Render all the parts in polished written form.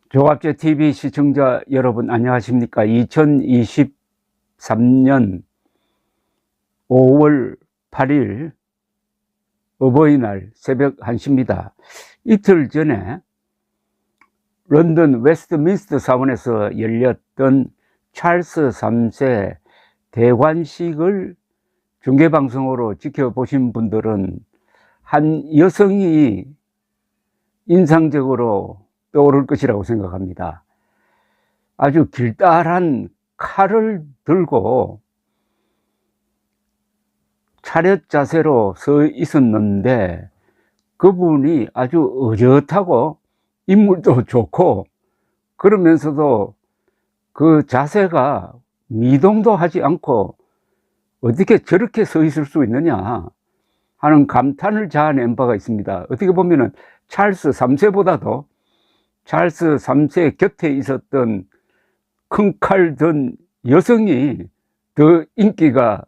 조갑제 TV 시청자 여러분 안녕하십니까? 2023년 5월 8일 어버이날 새벽 1시입니다. 이틀 전에 런던 웨스트민스터 사원에서 열렸던 찰스 3세 대관식을 중계방송으로 지켜보신 분들은 한 여성이 인상적으로 떠오를 것이라고 생각합니다. 아주 길다란 칼을 들고 차렷 자세로 서 있었는데 그분이 아주 의젓하고 인물도 좋고 그러면서도 그 자세가 미동도 하지 않고 어떻게 저렇게 서 있을 수 있느냐 하는 감탄을 자아낸 바가 있습니다. 어떻게 보면은 찰스 3세보다도 찰스 3세 곁에 있었던 큰 칼 든 여성이 더 인기가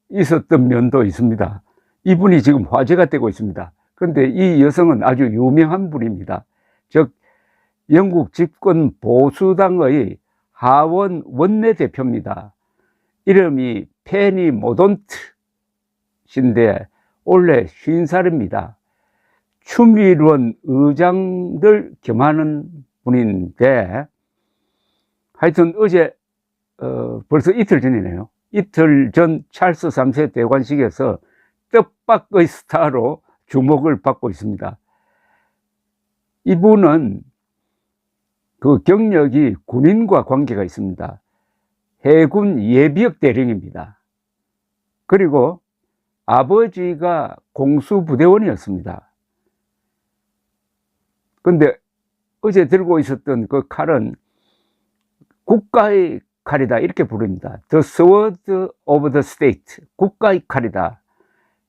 있었던 면도 있습니다. 이분이 지금 화제가 되고 있습니다. 그런데 이 여성은 아주 유명한 분입니다. 즉 영국 집권 보수당의 하원 원내대표입니다. 이름이 페니 모돈트신데 원래 50살입니다. 추미론 의장들 겸하는 분인데 하여튼 어제 벌써 이틀 전이네요. 이틀 전 찰스 3세 대관식에서 뜻밖의 스타로 주목을 받고 있습니다. 이분은 그 경력이 군인과 관계가 있습니다. 해군 예비역 대령입니다. 그리고 아버지가 공수부대원이었습니다. 근데 어제 들고 있었던 그 칼은 국가의 칼이다 이렇게 부릅니다. The Sword of the State, 국가의 칼이다.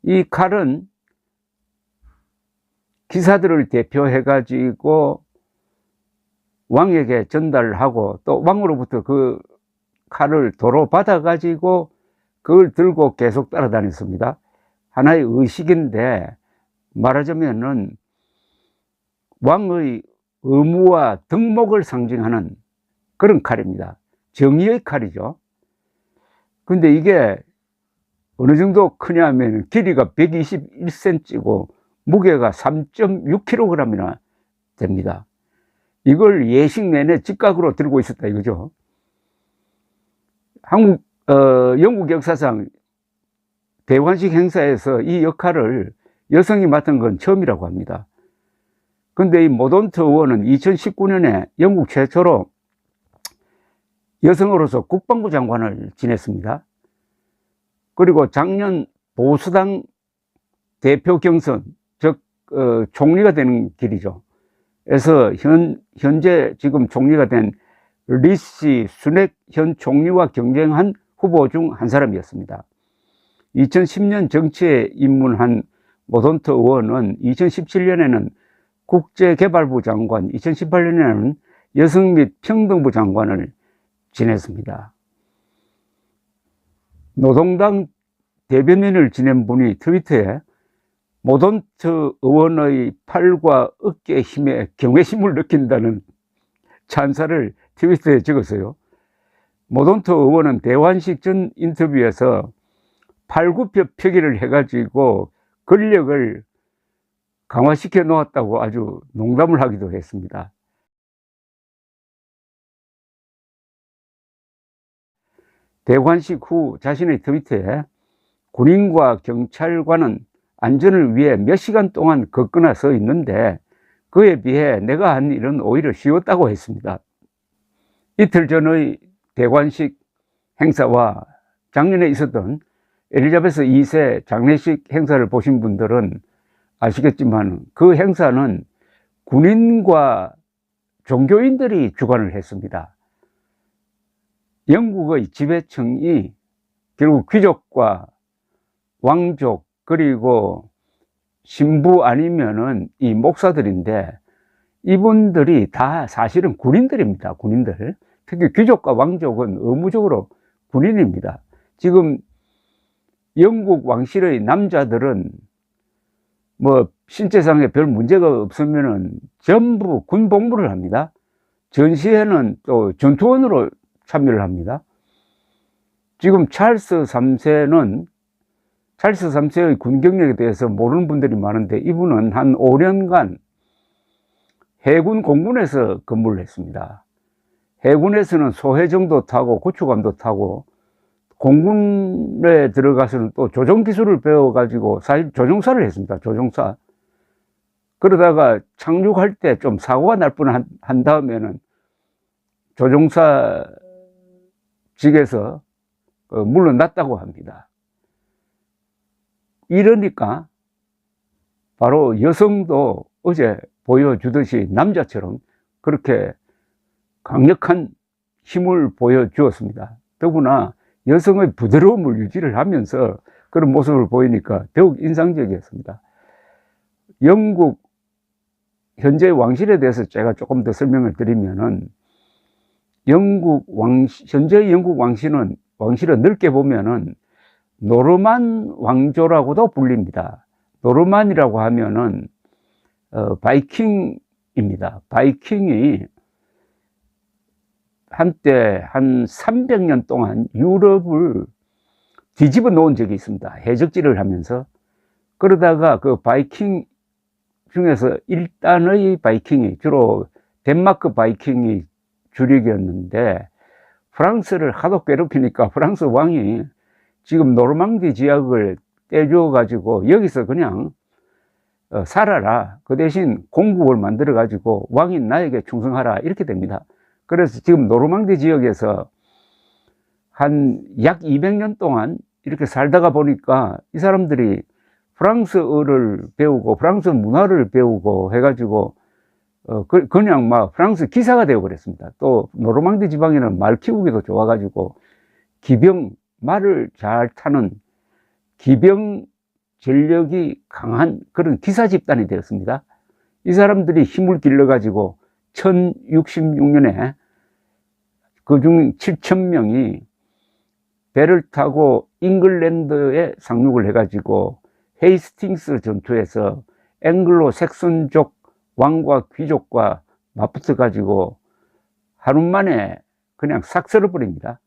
이 칼은 기사들을 대표해 가지고 왕에게 전달하고 또 왕으로부터 그 칼을 도로 받아 가지고 그걸 들고 계속 따라다녔습니다. 하나의 의식인데 말하자면은 왕의 의무와 덕목을 상징하는 그런 칼입니다. 정의의 칼이죠. 근데 이게 어느 정도 크냐면 길이가 121cm고 무게가 3.6kg이나 됩니다. 이걸 예식 내내 직각으로 들고 있었다 이거죠. 영국 역사상 대관식 행사에서 이 역할을 여성이 맡은 건 처음이라고 합니다. 근데 이 모돈트 의원은 2019년에 영국 최초로 여성으로서 국방부 장관을 지냈습니다. 그리고 작년 보수당 대표 경선, 즉 총리가 되는 길이죠. 그래서 현재 지금 총리가 된 리시 수넥 현 총리와 경쟁한 후보 중 한 사람이었습니다. 2010년 정치에 입문한 모돈트 의원은 2017년에는 국제개발부 장관, 2018년에는 여성 및 평등부 장관을 지냈습니다. 노동당 대변인을 지낸 분이 트위터에 모돈트 의원의 팔과 어깨 힘에 경외심을 느낀다는 찬사를 트위터에 적었어요. 모돈트 의원은 대관식 전 인터뷰에서 팔굽혀 펴기를 해가지고 근력을 강화시켜 놓았다고 아주 농담을 하기도 했습니다. 대관식 후 자신의 트위터에 군인과 경찰관은 안전을 위해 몇 시간 동안 걷거나 서 있는데 그에 비해 내가 한 일은 오히려 쉬웠다고 했습니다. 이틀 전의 대관식 행사와 작년에 있었던 엘리자베스 2세 장례식 행사를 보신 분들은 아시겠지만 그 행사는 군인과 종교인들이 주관을 했습니다. 영국의 지배층이 결국 귀족과 왕족 그리고 신부 아니면은 이 목사들인데 이분들이 다 사실은 군인들입니다. 군인들. 특히 귀족과 왕족은 의무적으로 군인입니다. 지금 영국 왕실의 남자들은 뭐 신체상에 별 문제가 없으면은 전부 군복무를 합니다. 전시회는 또 전투원으로 참여를 합니다. 지금 찰스 3세의 군 경력에 대해서 모르는 분들이 많은데, 이분은 한 5년간 해군 공군에서 근무를 했습니다. 해군에서는 소해정도 타고 구축함도 타고, 공군에 들어가서는 또 조종기술을 배워가지고 사실 조종사를 했습니다. 조종사. 그러다가 착륙할 때 좀 사고가 날 뻔한 다음에는 조종사 직에서 물러났다고 합니다. 이러니까 바로 여성도 어제 보여주듯이 남자처럼 그렇게 강력한 힘을 보여주었습니다. 더구나 여성의 부드러움을 유지를 하면서 그런 모습을 보이니까 더욱 인상적이었습니다. 영국 현재 왕실에 대해서 제가 조금 더 설명을 드리면은, 현재 영국 왕실은 넓게 보면은 노르만 왕조라고도 불립니다. 노르만이라고 하면은 바이킹입니다. 바이킹이 한때 한 300년 동안 유럽을 뒤집어 놓은 적이 있습니다. 해적질을 하면서. 그러다가 그 바이킹 중에서 1단의 바이킹이, 주로 덴마크 바이킹이 주력이었는데, 프랑스를 하도 괴롭히니까 프랑스 왕이 지금 노르망디 지역을 떼줘 가지고 여기서 그냥 살아라, 그 대신 공국을 만들어 가지고 왕인 나에게 충성하라, 이렇게 됩니다. 그래서 지금 노르망디 지역에서 한 약 200년 동안 이렇게 살다가 보니까 이 사람들이 프랑스어를 배우고 프랑스 문화를 배우고 해가지고 그냥 막 프랑스 기사가 되어 버렸습니다. 또 노르망디 지방에는 말 키우기도 좋아가지고 말을 잘 타는 기병 전력이 강한 그런 기사 집단이 되었습니다. 이 사람들이 힘을 길러가지고 1066년에 그중 7,000명이 배를 타고 잉글랜드에 상륙을 해가지고 헤이스팅스 전투에서 앵글로 색선족 왕과 귀족과 맞붙어 가지고 하루 만에 그냥 싹 쓸어버립니다.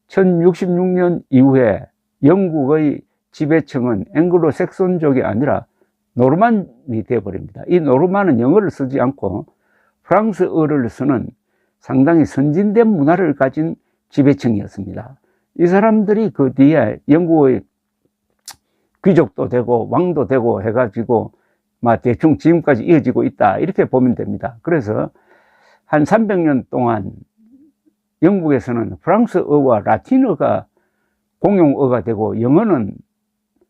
1066년 이후에 영국의 지배층은 앵글로 색선족이 아니라 노르만이 되어버립니다. 이 노르만은 영어를 쓰지 않고 프랑스어를 쓰는 상당히 선진된 문화를 가진 지배층이었습니다. 이 사람들이 그 뒤에 영국의 귀족도 되고 왕도 되고 해가지고 막 대충 지금까지 이어지고 있다, 이렇게 보면 됩니다. 그래서 한 300년 동안 영국에서는 프랑스어와 라틴어가 공용어가 되고, 영어는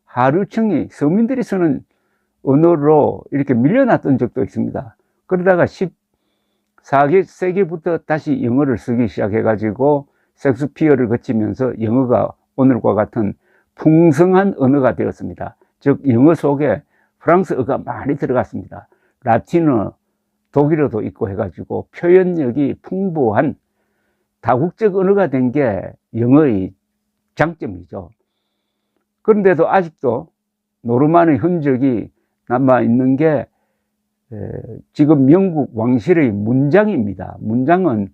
하류층이, 서민들이 쓰는 언어로 이렇게 밀려났던 적도 있습니다. 그러다가 14세기부터 다시 영어를 쓰기 시작해가지고 섹스피어를 거치면서 영어가 오늘과 같은 풍성한 언어가 되었습니다. 즉 영어 속에 프랑스어가 많이 들어갔습니다. 라틴어, 독일어도 있고 해가지고 표현력이 풍부한 다국적 언어가 된 게 영어의 장점이죠. 그런데도 아직도 노르만의 흔적이 남아있는 게 지금 영국 왕실의 문장입니다. 문장은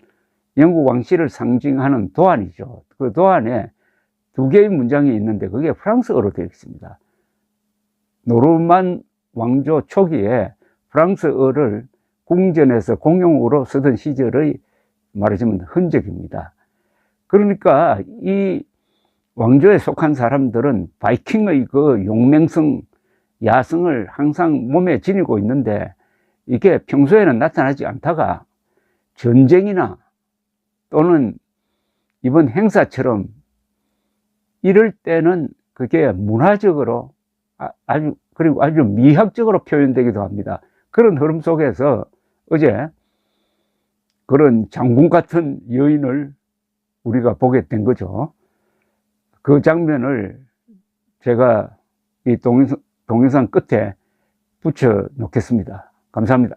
영국 왕실을 상징하는 도안이죠. 그 도안에 두 개의 문장이 있는데 그게 프랑스어로 되어 있습니다. 노르만 왕조 초기에 프랑스어를 궁전에서 공용어로 쓰던 시절의 말하자면 흔적입니다. 그러니까 이 왕조에 속한 사람들은 바이킹의 그 용맹성, 야성을 항상 몸에 지니고 있는데, 이게 평소에는 나타나지 않다가 전쟁이나 또는 이번 행사처럼 이럴 때는 그게 문화적으로 그리고 아주 미학적으로 표현되기도 합니다. 그런 흐름 속에서 어제 그런 장군 같은 여인을 우리가 보게 된 거죠. 그 장면을 제가 이 동영상 끝에 붙여 놓겠습니다. 감사합니다.